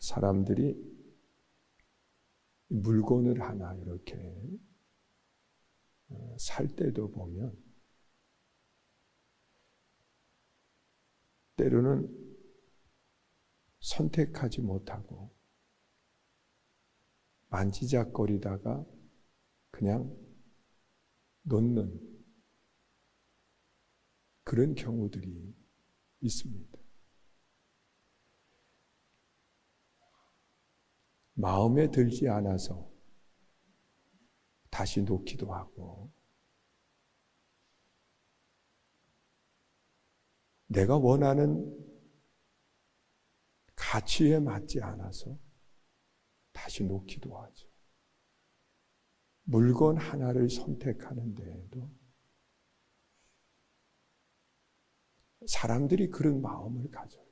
사람들이 물건을 하나 이렇게 살 때도 보면 때로는 선택하지 못하고 만지작거리다가 그냥 놓는 그런 경우들이 있습니다. 마음에 들지 않아서 다시 놓기도 하고, 내가 원하는 가치에 맞지 않아서 다시 놓기도 하죠. 물건 하나를 선택하는 데에도 사람들이 그런 마음을 가져요.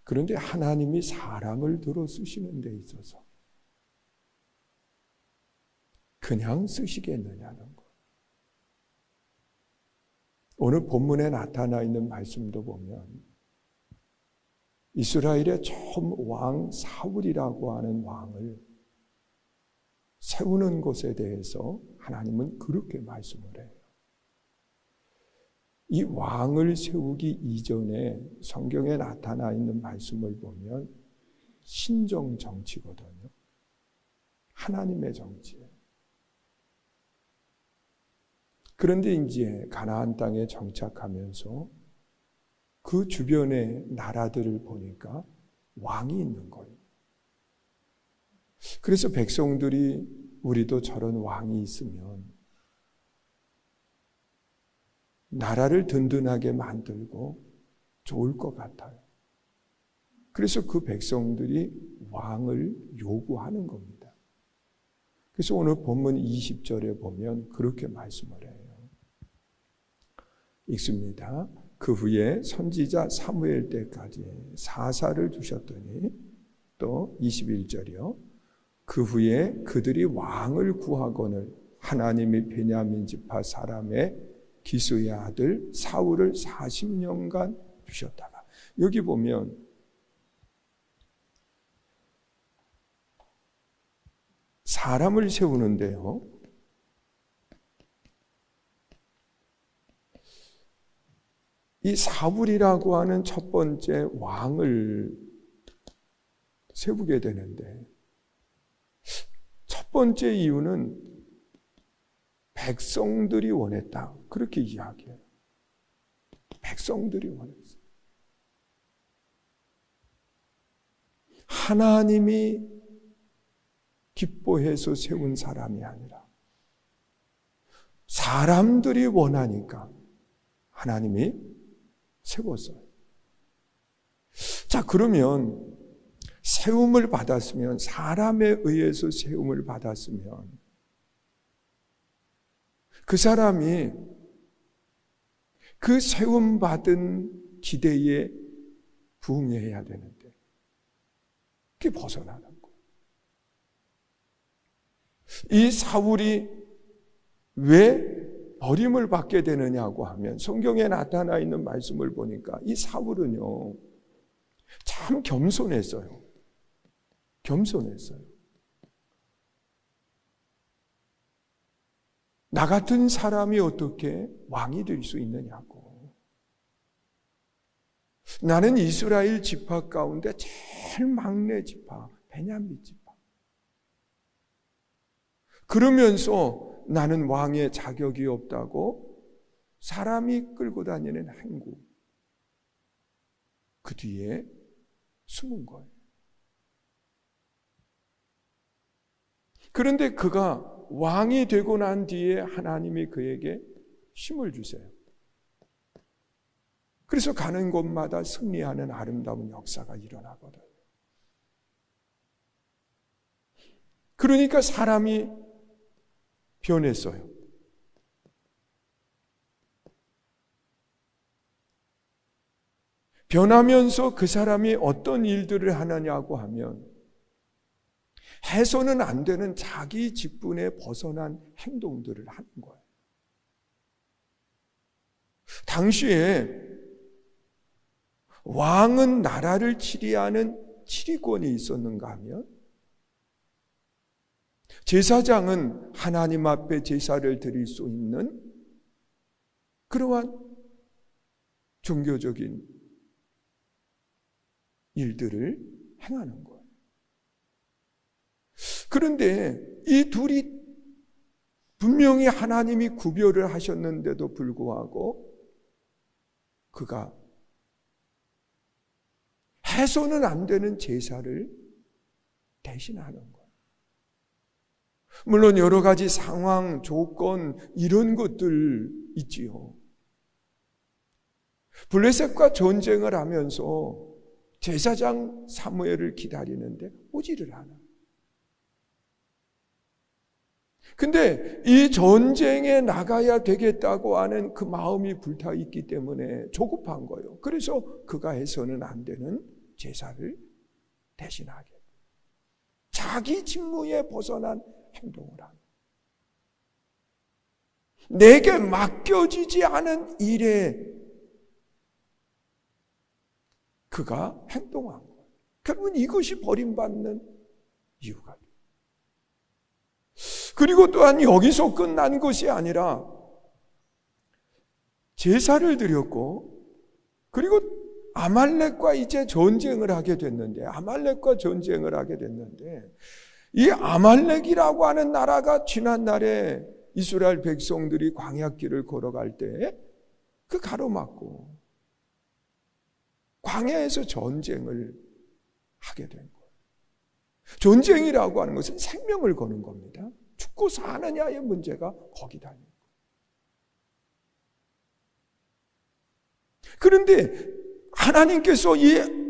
그런데 하나님이 사람을 들어 쓰시는 데 있어서 그냥 쓰시겠느냐는 것. 오늘 본문에 나타나 있는 말씀도 보면 이스라엘의 처음 왕 사울이라고 하는 왕을 세우는 것에 대해서 하나님은 그렇게 말씀을 해요. 이 왕을 세우기 이전에 성경에 나타나 있는 말씀을 보면 신정 정치거든요. 하나님의 정치예요. 그런데 이제 가나안 땅에 정착하면서 그 주변의 나라들을 보니까 왕이 있는 거예요. 그래서 백성들이 우리도 저런 왕이 있으면 나라를 든든하게 만들고 좋을 것 같아요. 그래서 그 백성들이 왕을 요구하는 겁니다. 그래서 오늘 본문 20절에 보면 그렇게 말씀을 해요. 읽습니다. 그 후에 선지자 사무엘 때까지 사사를 두셨더니, 또 21절이요. 그 후에 그들이 왕을 구하거늘 하나님이 베냐민 지파 사람의 기스의 아들 사울을 40년간 두셨다가, 여기 보면 사람을 세우는데요, 이 사울이라고 하는 첫 번째 왕을 세우게 되는데, 첫 번째 이유는 백성들이 원했다, 그렇게 이야기해요. 백성들이 원했어요. 하나님이 기뻐해서 세운 사람이 아니라 사람들이 원하니까 하나님이 세웠어요. 자, 그러면 세움을 받았으면, 사람에 의해서 세움을 받았으면 그 사람이 그 세움받은 기대에 부응해야 되는데 그게 벗어나는 거예요. 이 사울이 왜 버림을 받게 되느냐고 하면, 성경에 나타나 있는 말씀을 보니까 이 사울은요, 참 겸손했어요. 겸손했어요. 나 같은 사람이 어떻게 왕이 될 수 있느냐고. 나는 이스라엘 지파 가운데 제일 막내 지파, 베냐민 지파. 그러면서 나는 왕의 자격이 없다고 사람이 끌고 다니는 행구, 그 뒤에 숨은 거예요. 그런데 그가 왕이 되고 난 뒤에 하나님이 그에게 힘을 주세요. 그래서 가는 곳마다 승리하는 아름다운 역사가 일어나거든요. 그러니까 사람이 변했어요. 변하면서 그 사람이 어떤 일들을 하느냐고 하면, 해서는 안 되는 자기 직분에 벗어난 행동들을 하는 거예요. 당시에 왕은 나라를 치리하는 치리권이 있었는가 하면 제사장은 하나님 앞에 제사를 드릴 수 있는 그러한 종교적인 일들을 행하는 거예요. 그런데 이 둘이 분명히 하나님이 구별을 하셨는데도 불구하고 그가 해서는 안 되는 제사를 대신하는 거예요. 물론 여러 가지 상황, 조건 이런 것들 있지요. 블레셋과 전쟁을 하면서 제사장 사무엘을 기다리는데 오지를 않아요. 근데 이 전쟁에 나가야 되겠다고 하는 그 마음이 불타 있기 때문에 조급한 거예요. 그래서 그가 해서는 안 되는 제사를 대신하게 돼요. 자기 직무에 벗어난 행동을 하는, 내게 맡겨지지 않은 일에 그가 행동한 거예요. 결국은 이것이 버림받는 이유가 돼요. 그리고 또한 여기서 끝난 것이 아니라 제사를 드렸고, 그리고 아말렉과 이제 전쟁을 하게 됐는데, 이 아말렉이라고 하는 나라가 지난날에 이스라엘 백성들이 광야길을 걸어갈 때 그 가로막고 광야에서 전쟁을 하게 된 거예요. 전쟁이라고 하는 것은 생명을 거는 겁니다. 죽고 사느냐의 문제가 거기다 있는 거예요. 그런데 하나님께서 이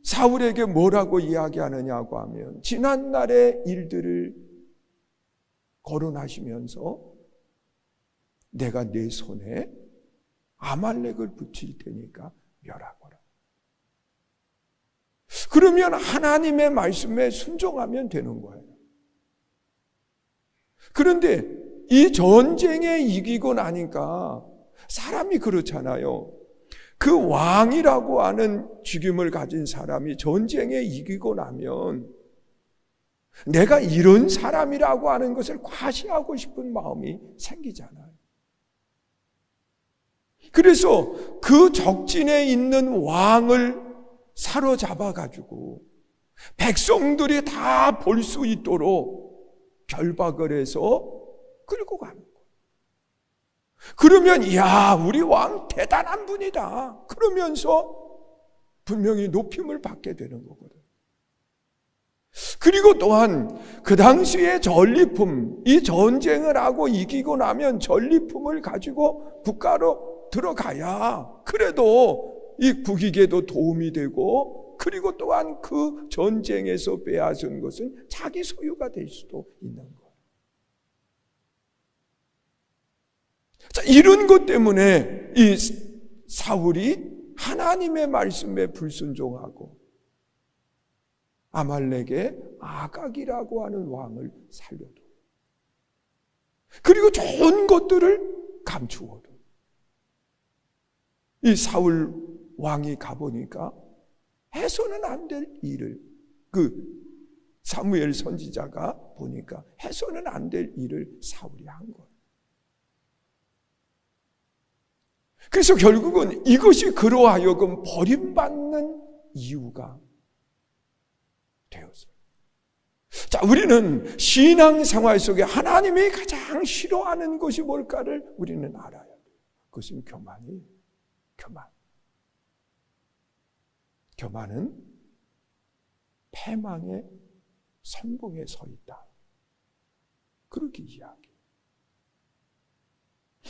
사울에게 뭐라고 이야기하느냐고 하면, 지난날의 일들을 거론하시면서 내가 내 손에 아말렉을 붙일 테니까 멸하거라. 그러면 하나님의 말씀에 순종하면 되는 거예요. 그런데 이 전쟁에 이기고 나니까 사람이 그렇잖아요. 그 왕이라고 하는 직임을 가진 사람이 전쟁에 이기고 나면 내가 이런 사람이라고 하는 것을 과시하고 싶은 마음이 생기잖아요. 그래서 그 적진에 있는 왕을 사로잡아 가지고 백성들이 다 볼 수 있도록 결박을 해서 끌고 가는 거예요. 그러면 야, 우리 왕 대단한 분이다, 그러면서 분명히 높임을 받게 되는 거거든요. 그리고 또한 그 당시에 전리품, 이 전쟁을 하고 이기고 나면 전리품을 가지고 국가로 들어가야 그래도 이 국익에도 도움이 되고, 그리고 또한 그 전쟁에서 빼앗은 것은 자기 소유가 될 수도 있는 거예요. 자, 이런 것 때문에 이 사울이 하나님의 말씀에 불순종하고 아말렉의 아각이라고 하는 왕을 살려도, 그리고 좋은 것들을 감추어도, 이 사울 왕이 가보니까 해서는 안 될 일을, 그 사무엘 선지자가 보니까 해서는 안 될 일을 사울이 한 거예요. 그래서 결국은 이것이 그로 하여금 버림받는 이유가 되었어요. 자, 우리는 신앙생활 속에 하나님이 가장 싫어하는 것이 뭘까를 우리는 알아야 돼요. 그것은 교만이에요. 교만은 패망의 선봉에 서 있다, 그렇게 이야기해요.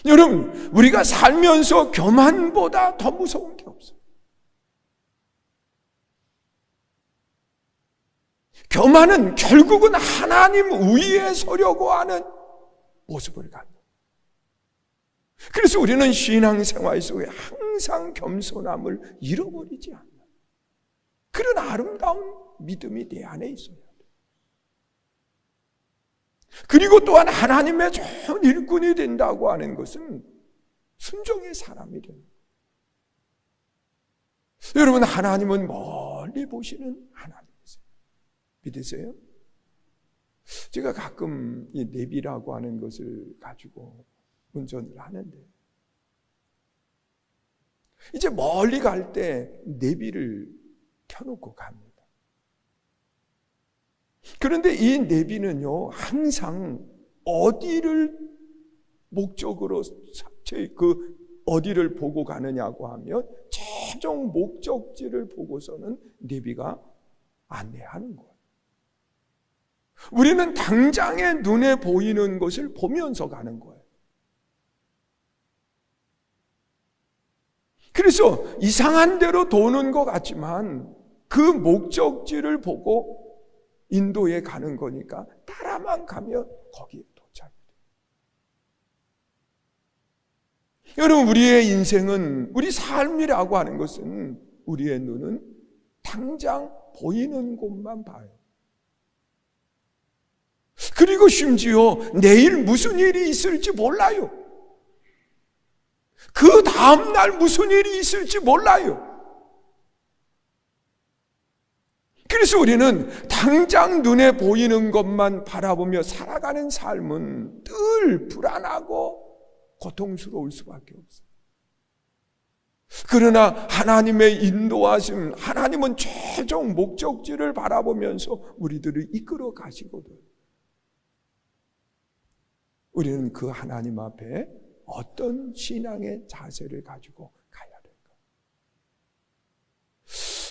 여러분, 우리가 살면서 교만보다 더 무서운 게 없어요. 교만은 결국은 하나님 위에 서려고 하는 모습을 갖는. 그래서 우리는 신앙생활 속에 항상 겸손함을 잃어버리지 않는 그런 아름다운 믿음이 내 안에 있어야 돼요. 그리고 또한 하나님의 좋은 일꾼이 된다고 하는 것은 순종의 사람이 됩니다. 여러분, 하나님은 멀리 보시는 하나님이세요. 믿으세요? 제가 가끔 이 내비라고 하는 것을 가지고 운전을 하는데, 이제 멀리 갈 때 내비를 켜놓고 갑니다. 그런데 이 내비는요, 항상 어디를 목적으로 어디를 보고 가느냐고 하면 최종 목적지를 보고서는 내비가 안내하는 거예요. 우리는 당장에 눈에 보이는 것을 보면서 가는 거예요. 그래서 이상한 데로 도는 것 같지만 그 목적지를 보고 인도에 가는 거니까 따라만 가면 거기에 도착이 돼요. 여러분, 우리의 인생은, 우리 삶이라고 하는 것은 우리의 눈은 당장 보이는 곳만 봐요. 그리고 심지어 내일 무슨 일이 있을지 몰라요. 그 다음날 무슨 일이 있을지 몰라요. 그래서 우리는 당장 눈에 보이는 것만 바라보며 살아가는 삶은 늘 불안하고 고통스러울 수밖에 없어요. 그러나 하나님의 인도하심, 하나님은 최종 목적지를 바라보면서 우리들을 이끌어 가시거든. 우리는 그 하나님 앞에 어떤 신앙의 자세를 가지고 가야 될까?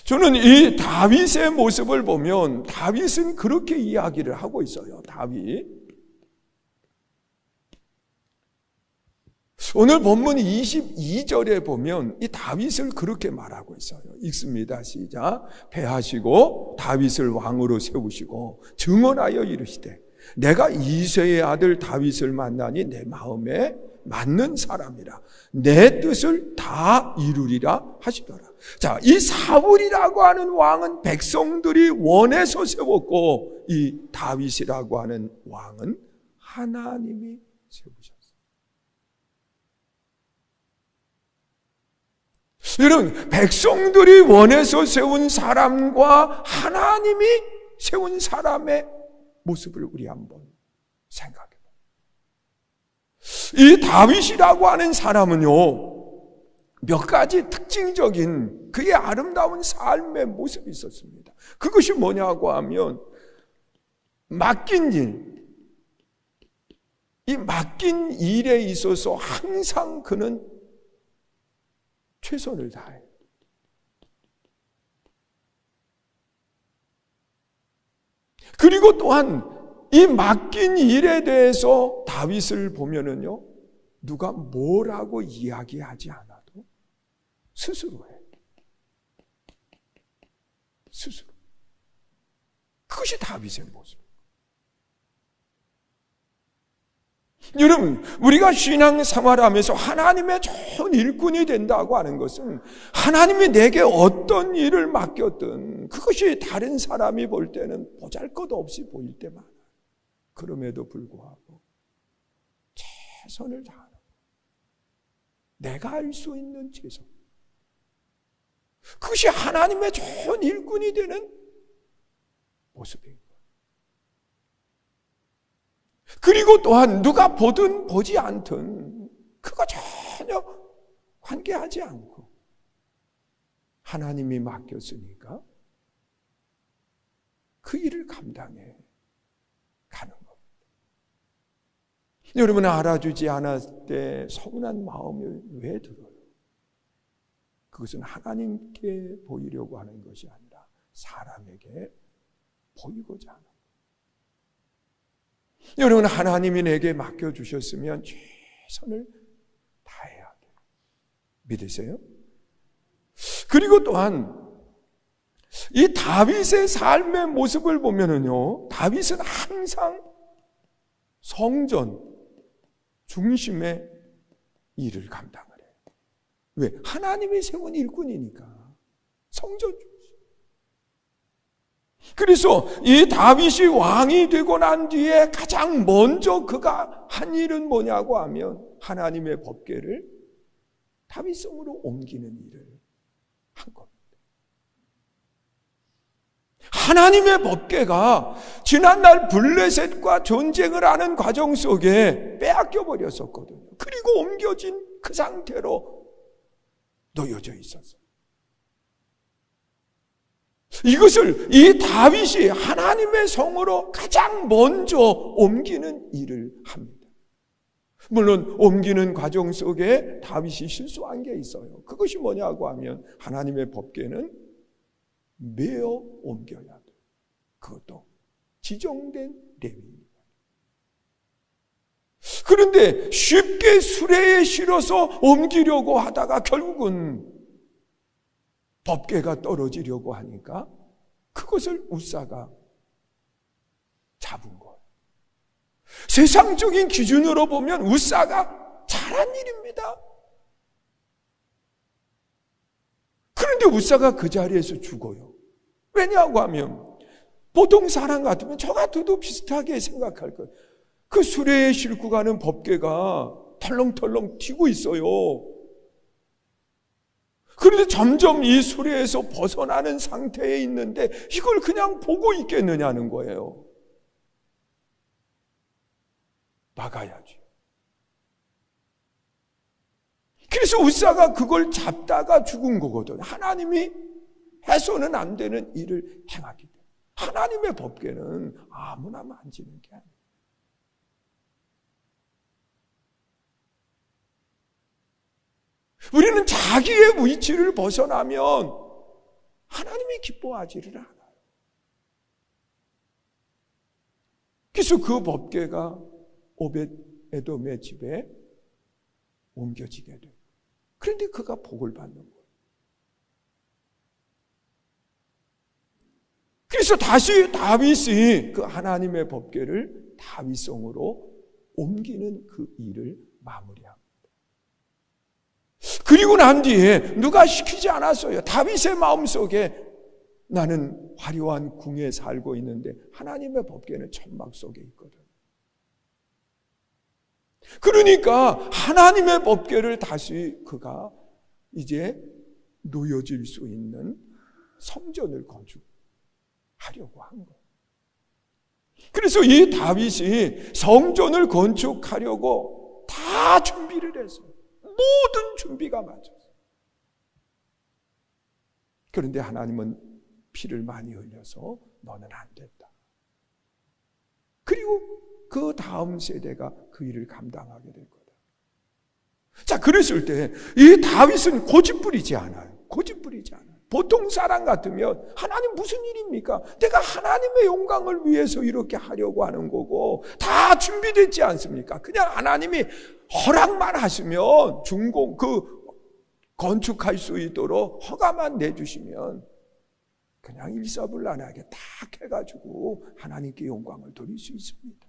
저는 이 다윗의 모습을 보면 다윗은 그렇게 이야기를 하고 있어요. 다윗. 오늘 본문 22절에 보면 이 다윗을 그렇게 말하고 있어요. 읽습니다. 시작. 패하시고 다윗을 왕으로 세우시고 증언하여 이르시되 내가 이새의 아들 다윗을 만나니 내 마음에 맞는 사람이라 내 뜻을 다 이루리라 하시더라. 자, 이 사울이라고 하는 왕은 백성들이 원해서 세웠고 이 다윗이라고 하는 왕은 하나님이 세우셨어요. 여러분, 백성들이 원해서 세운 사람과 하나님이 세운 사람의 모습을 우리 한번 생각해 봐요. 이 다윗이라고 하는 사람은요, 몇 가지 특징적인 그의 아름다운 삶의 모습이 있었습니다. 그것이 뭐냐고 하면 맡긴 일, 이 맡긴 일에 있어서 항상 그는 최선을 다해요. 그리고 또한 이 맡긴 일에 대해서 다윗을 보면은요, 누가 뭐라고 이야기하지 않아도 스스로 해요. 스스로. 그것이 다윗의 모습. 여러분, 우리가 신앙 생활하면서 하나님의 좋은 일꾼이 된다고 하는 것은 하나님이 내게 어떤 일을 맡겼든 그것이 다른 사람이 볼 때는 보잘것없이 보일 때 많아요. 그럼에도 불구하고 최선을 다하는 거예요. 내가 할 수 있는 최선. 그것이 하나님의 좋은 일꾼이 되는 모습입니다. 그리고 또한 누가 보든 보지 않든 그거 전혀 관계하지 않고 하나님이 맡겼으니까 그 일을 감당해 가는 겁니다. 여러분, 알아주지 않았을 때 서운한 마음이 왜 들어요? 그것은 하나님께 보이려고 하는 것이 아니라 사람에게 보이고자 하는 거예요. 여러분, 하나님이 내게 맡겨주셨으면 최선을 다해야 돼요. 믿으세요? 그리고 또한 이 다윗의 삶의 모습을 보면은요, 다윗은 항상 성전 중심의 일을 감당을 해요. 왜? 하나님이 세운 일꾼이니까. 성전 중심. 그래서 이 다윗이 왕이 되고 난 뒤에 가장 먼저 그가 한 일은 뭐냐고 하면 하나님의 법궤를 다윗성으로 옮기는 일을 한 겁니다. 하나님의 법궤가 지난날 블레셋과 전쟁을 하는 과정 속에 빼앗겨 버렸었거든요. 그리고 옮겨진 그 상태로 놓여져 있었어요. 이것을 이 다윗이 하나님의 성으로 가장 먼저 옮기는 일을 합니다. 물론 옮기는 과정 속에 다윗이 실수한 게 있어요. 그것이 뭐냐고 하면 하나님의 법궤는 매어 옮겨야 돼. 그것도 지정된 레위입니다. 그런데 쉽게 수레에 실어서 옮기려고 하다가 결국은 법궤가 떨어지려고 하니까 그것을 우사가 잡은 거예요. 세상적인 기준으로 보면 우사가 잘한 일입니다. 그런데 우사가 그 자리에서 죽어요. 왜냐하고 하면 보통 사람 같으면 저 같아도 비슷하게 생각할 거예요. 그 수레에 싣고 가는 법궤가 털렁털렁 튀고 있어요. 그런데 점점 이 수레에서 벗어나는 상태에 있는데 이걸 그냥 보고 있겠느냐는 거예요. 막아야지. 그래서 우사가 그걸 잡다가 죽은 거거든. 하나님이 해서는 안 되는 일을 행하기 때문에. 하나님의 법궤는 아무나 만지는 게 아니에요. 우리는 자기의 위치를 벗어나면 하나님이 기뻐하지를 않아요. 그래서 그 법궤가 오벳에돔의 집에 옮겨지게 돼요. 그런데 그가 복을 받는 거예요. 그래서 다시 다윗이 그 하나님의 법궤를 다윗성으로 옮기는 그 일을 마무리합니다. 그리고 난 뒤에 누가 시키지 않았어요. 다윗의 마음속에 나는 화려한 궁에 살고 있는데 하나님의 법궤는 천막 속에 있거든. 그러니까 하나님의 법궤를 다시 그가 이제 놓여질 수 있는 성전을 건축하려고 한 거예요. 그래서 이 다윗이 성전을 건축하려고 다 준비를 했어요. 모든 준비가 맞았어요. 그런데 하나님은 피를 많이 흘려서 너는 안 됐다. 그리고 그 다음 세대가 그 일을 감당하게 될 거다. 자, 그랬을 때 이 다윗은 고집부리지 않아요. 고집부리지 않아요. 보통 사람 같으면 하나님 무슨 일입니까? 내가 하나님의 영광을 위해서 이렇게 하려고 하는 거고 다 준비됐지 않습니까? 그냥 하나님이 허락만 하시면 건축할 수 있도록 허가만 내주시면 그냥 일사불란하게 딱 해가지고 하나님께 영광을 돌릴 수 있습니다.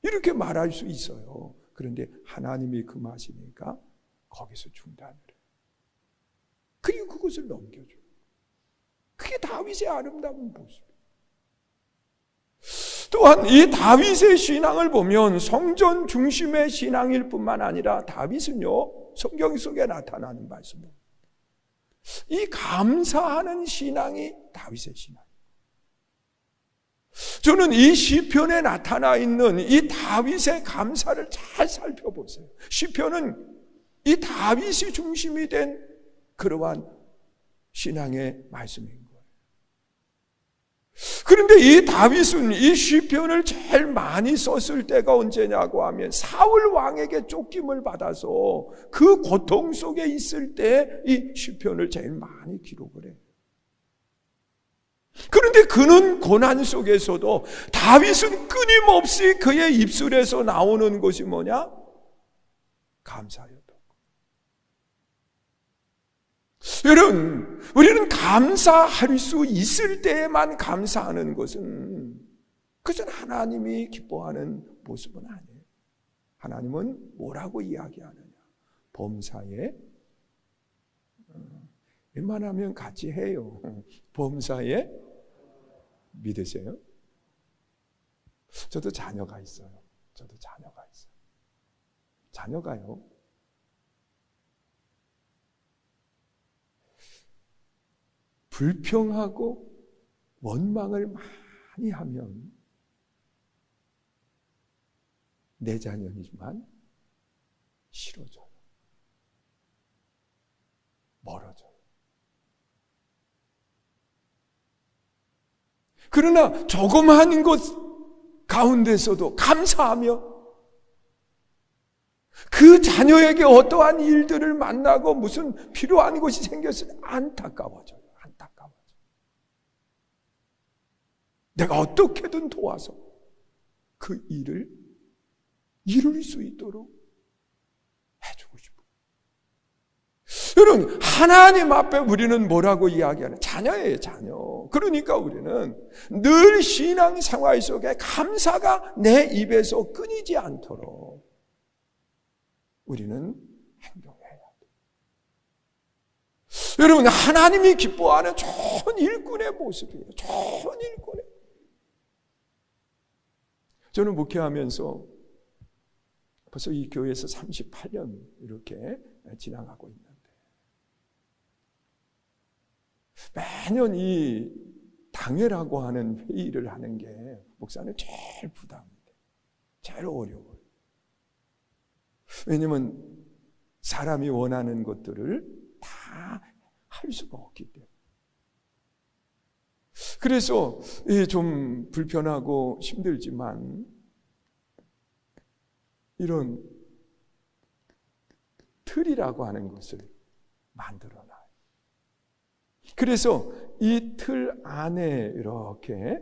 이렇게 말할 수 있어요. 그런데 하나님이 금하시니까 거기서 중단을 해요. 그리고 그것을 넘겨줘요. 그게 다윗의 아름다운 모습이에요. 또한 이 다윗의 신앙을 보면 성전 중심의 신앙일 뿐만 아니라 다윗은요, 성경 속에 나타나는 말씀입니다. 이 감사하는 신앙이 다윗의 신앙입니다. 저는 이 시편에 나타나 있는 이 다윗의 감사를 잘 살펴보세요. 시편은 이 다윗이 중심이 된 그러한 신앙의 말씀인 거예요. 그런데 이 다윗은 이 시편을 제일 많이 썼을 때가 언제냐고 하면 사울 왕에게 쫓김을 받아서 그 고통 속에 있을 때 이 시편을 제일 많이 기록을 해요. 그런데 그는 고난 속에서도 다윗은 끊임없이 그의 입술에서 나오는 것이 뭐냐? 감사였다. 여러분, 우리는 감사할 수 있을 때에만 감사하는 것은 그것은 하나님이 기뻐하는 모습은 아니에요. 하나님은 뭐라고 이야기하느냐? 범사에 웬만하면 같이 해요. 범사에 믿으세요? 저도 자녀가 있어요. 자녀가요. 불평하고 원망을 많이 하면 내 자녀이지만 싫어져요. 멀어져요. 그러나 조그마한 것 가운데서도 감사하며 그 자녀에게 어떠한 일들을 만나고 무슨 필요한 것이 생겼을 때 안타까워져요. 내가 어떻게든 도와서 그 일을 이룰 수 있도록 해주고 싶어요. 여러분, 하나님 앞에 우리는 뭐라고 이야기하는? 자녀예요, 자녀. 그러니까 우리는 늘 신앙생활 속에 감사가 내 입에서 끊이지 않도록 우리는 행동해야 돼요. 여러분, 하나님이 기뻐하는 좋은 일꾼의 모습이에요. 좋은 일꾼의. 저는 목회하면서 벌써 이 교회에서 38년 이렇게 지나가고 있는데 매년 이 당회라고 하는 회의를 하는 게 목사는 제일 부담이 돼요. 제일 어려워요. 왜냐하면 사람이 원하는 것들을 다 할 수가 없기 때문에. 그래서 좀 불편하고 힘들지만 이런 틀이라고 하는 것을 만들어놔요. 그래서 이 틀 안에 이렇게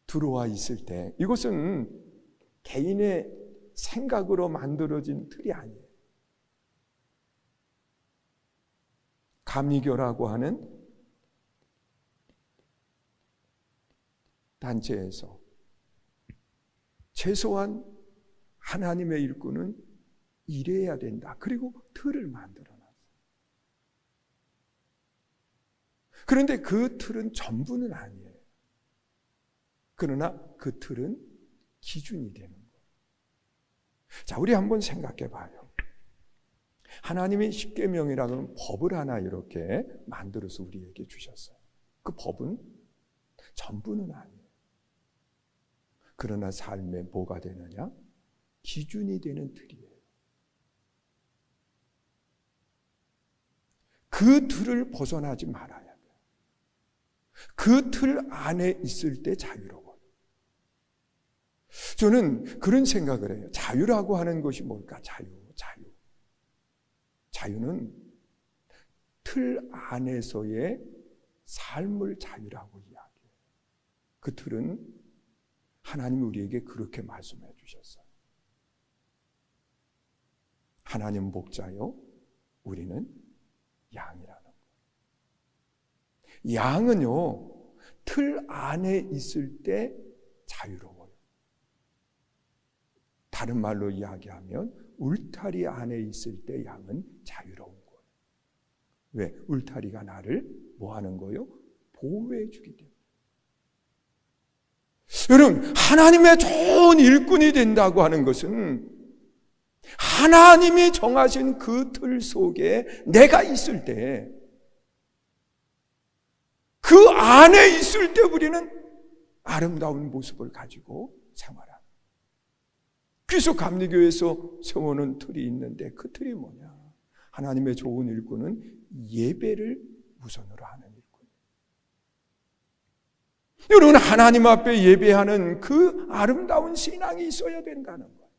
들어와 있을 때 이것은 개인의 생각으로 만들어진 틀이 아니에요. 감리교라고 하는 단체에서 최소한 하나님의 일꾼은 일해야 된다. 그리고 틀을 만들어놨어요. 그런데 그 틀은 전부는 아니에요. 그러나 그 틀은 기준이 되는 거예요. 자, 우리 한번 생각해 봐요. 하나님이 십계명이라는 법을 하나 이렇게 만들어서 우리에게 주셨어요. 그 법은 전부는 아니에요. 그러나 삶에 뭐가 되느냐? 기준이 되는 틀이에요. 그 틀을 벗어나지 말아야 돼요. 그 틀 안에 있을 때 자유로워요. 저는 그런 생각을 해요. 자유라고 하는 것이 뭘까? 자유. 자유는 틀 안에서의 삶을 자유라고 이야기해요. 그 틀은 하나님이 우리에게 그렇게 말씀해 주셨어요. 하나님 목자요, 우리는 양이라는 거예요. 양은요, 틀 안에 있을 때 자유로워요. 다른 말로 이야기하면 울타리 안에 있을 때 양은 자유로운 거예요. 왜? 울타리가 나를 뭐 하는 거예요? 보호해 주기 때문에. 여러분, 하나님의 좋은 일꾼이 된다고 하는 것은 하나님이 정하신 그 틀 속에 내가 있을 때, 그 안에 있을 때 우리는 아름다운 모습을 가지고 생활합니다. 그래서 감리교에서 세우는 틀이 있는데 그 틀이 뭐냐? 하나님의 좋은 일꾼은 예배를 우선으로 하는 일꾼이에요. 여러분, 하나님 앞에 예배하는 그 아름다운 신앙이 있어야 된다는 거예요.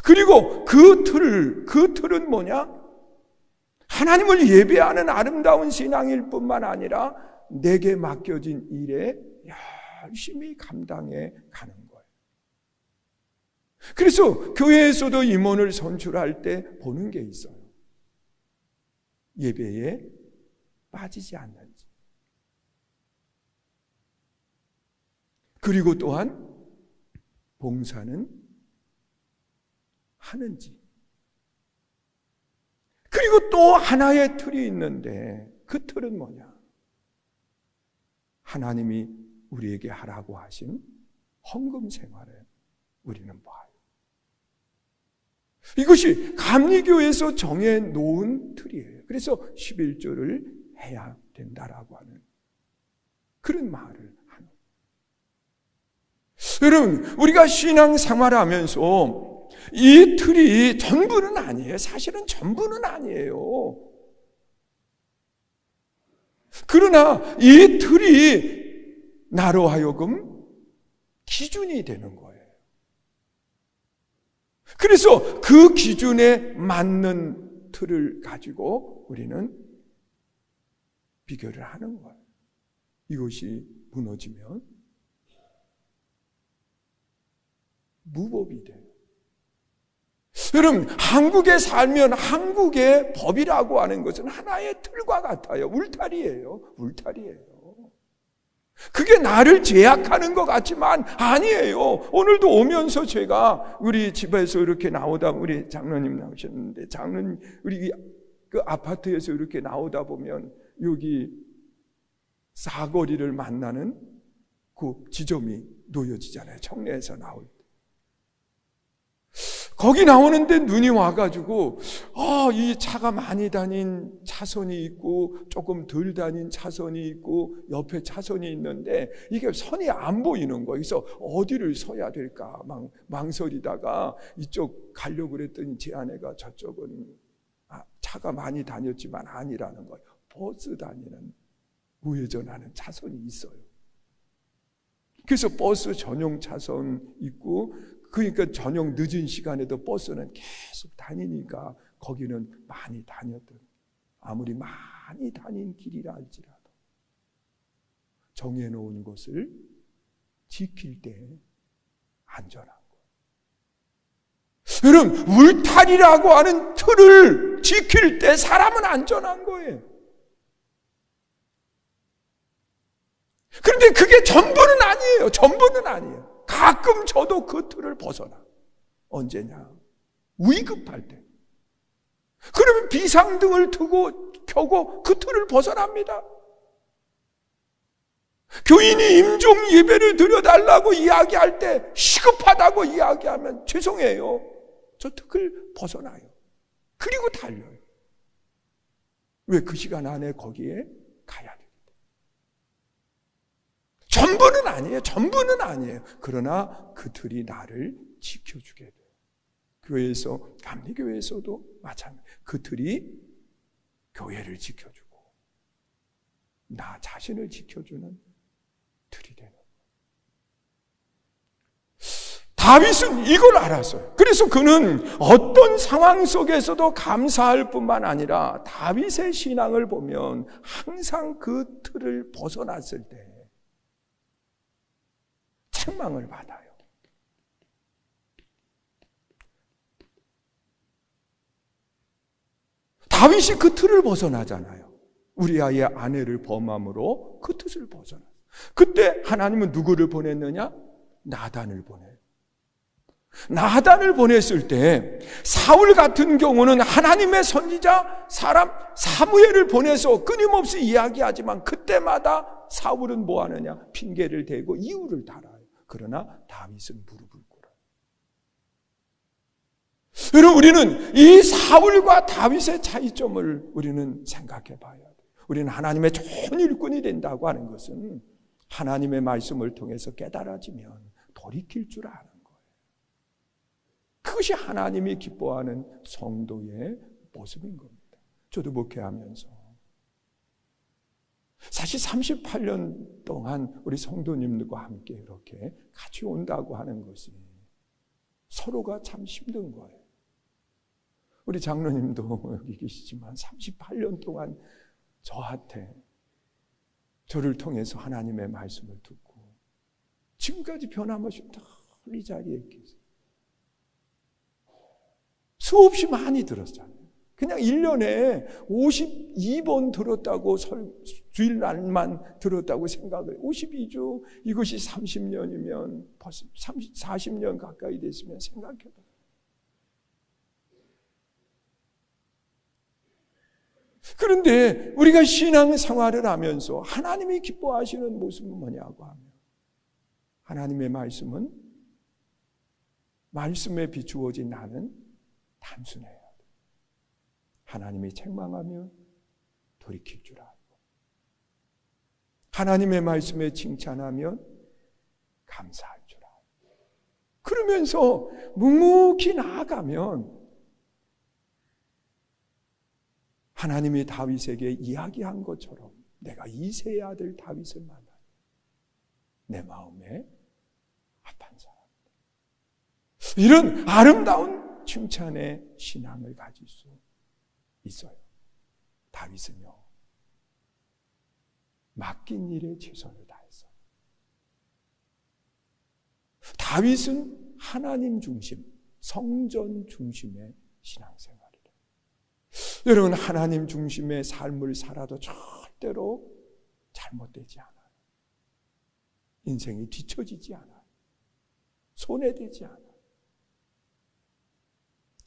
그리고 그 틀은 뭐냐? 하나님을 예배하는 아름다운 신앙일 뿐만 아니라 내게 맡겨진 일에 열심히 감당해 가는 거예요. 그래서 교회에서도 임원을 선출할 때 보는 게 있어요. 예배에 빠지지 않는지. 그리고 또한 봉사는 하는지. 그리고 또 하나의 틀이 있는데 그 틀은 뭐냐? 하나님이 우리에게 하라고 하신 헌금 생활을 우리는 봐요. 이것이 감리교에서 정해놓은 틀이에요. 그래서 11조를 해야 된다라고 하는. 그런 말을 하는. 여러분, 우리가 신앙생활하면서 이 틀이 전부는 아니에요. 사실은 전부는 아니에요. 그러나 이 틀이 나로 하여금 기준이 되는 거예요. 그래서 그 기준에 맞는 틀을 가지고 우리는 비교를 하는 거예요. 이것이 무너지면 무법이 돼요. 여러분, 한국에 살면 한국의 법이라고 하는 것은 하나의 틀과 같아요. 울타리예요. 울타리예요. 그게 나를 제약하는 것 같지만 아니에요. 오늘도 오면서 제가 우리 집에서 이렇게 나오다, 우리 장로님 나오셨는데, 우리 그 아파트에서 이렇게 나오다 보면 여기 사거리를 만나는 그 지점이 놓여지잖아요. 청내에서 나올 때. 거기 나오는데 눈이 와가지고 이 차가 많이 다닌 차선이 있고 조금 덜 다닌 차선이 있고 옆에 차선이 있는데 이게 선이 안 보이는 거예요. 그래서 어디를 서야 될까 망설이다가 이쪽 가려고 그랬더니 제 아내가 저쪽은 차가 많이 다녔지만 아니라는 거예요. 버스 다니는 우회전하는 차선이 있어요. 그래서 버스 전용 차선 있고, 그러니까 저녁 늦은 시간에도 버스는 계속 다니니까 거기는 많이 다녔던, 아무리 많이 다닌 길이라 할지라도 정해놓은 것을 지킬 때 안전한 거예요. 여러분, 울타리라고 하는 틀을 지킬 때 사람은 안전한 거예요. 그런데 그게 전부는 아니에요. 전부는 아니에요. 가끔 저도 그 틀을 벗어나. 언제냐? 위급할 때. 그러면 비상등을 켜고 그 틀을 벗어납니다. 교인이 임종 예배를 드려달라고 이야기할 때 시급하다고 이야기하면 죄송해요. 저 틀을 벗어나요. 그리고 달려요. 왜? 그 시간 안에 거기에 가야 돼요. 전부는 아니에요. 전부는 아니에요. 그러나 그 틀이 나를 지켜주게 돼요. 교회에서, 감리교회에서도 마찬가지. 그 틀이 교회를 지켜주고 나 자신을 지켜주는 틀이 되는 거예요. 다윗은 이걸 알았어요. 그래서 그는 어떤 상황 속에서도 감사할 뿐만 아니라 다윗의 신앙을 보면 항상 그 틀을 벗어났을 때 책망을 받아요. 다윗이 그 틀을 벗어나잖아요. 우리아의 아내를 범함으로 그 틀을 벗어났어요. 그때 하나님은 누구를 보냈느냐? 나단을 보내요. 나단을 보냈을 때 사울 같은 경우는 하나님의 선지자 사람 사무엘을 보내서 끊임없이 이야기하지만 그때마다 사울은 뭐 하느냐? 핑계를 대고 이유를 달아요. 그러나 다윗은 무릎을 꿇어요. 여러분, 우리는 이 사울과 다윗의 차이점을 우리는 생각해 봐야 돼요. 우리는 하나님의 좋은 일꾼이 된다고 하는 것은 하나님의 말씀을 통해서 깨달아지면 돌이킬 줄 아는 거예요. 그것이 하나님이 기뻐하는 성도의 모습인 겁니다. 저도 목회하면서 사실 38년 동안 우리 성도님들과 함께 이렇게 같이 온다고 하는 것이 서로가 참 힘든 거예요. 우리 장로님도 여기 계시지만 38년 동안 저한테, 저를 통해서 하나님의 말씀을 듣고 지금까지 변함없이 늘 이 자리에 계세요. 수없이 많이 들었잖아요. 그냥 1년에 52번 들었다고, 주일날만 들었다고 생각을 해요. 52주, 이것이 30년이면 벌써 40년 가까이 됐으면 생각해봐요. 그런데 우리가 신앙생활을 하면서 하나님이 기뻐하시는 모습은 뭐냐고 하면, 하나님의 말씀은, 말씀에 비추어진 나는 단순해요. 하나님이 책망하면 돌이킬 줄 알고, 하나님의 말씀에 칭찬하면 감사할 줄 알아요. 그러면서 묵묵히 나아가면 하나님이 다윗에게 이야기한 것처럼 내가 이새의 아들 다윗을 만나 내 마음에 합한 사람이다. 이런 아름다운 칭찬의 신앙을 가질 수 있어요. 다윗은요, 맡긴 일에 최선을 다했어. 다윗은 하나님 중심, 성전 중심의 신앙생활이래. 여러분, 하나님 중심의 삶을 살아도 절대로 잘못되지 않아요. 인생이 뒤처지지 않아요. 손해되지 않아요.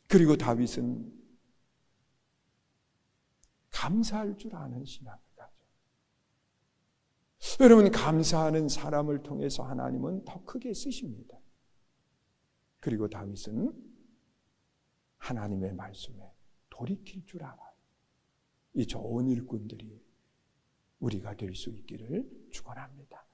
그리고 다윗은 감사할 줄 아는 신앙을 가져. 여러분, 감사하는 사람을 통해서 하나님은 더 크게 쓰십니다. 그리고 다윗은 하나님의 말씀에 돌이킬 줄 알아요. 이 좋은 일꾼들이 우리가 될 수 있기를 축원합니다.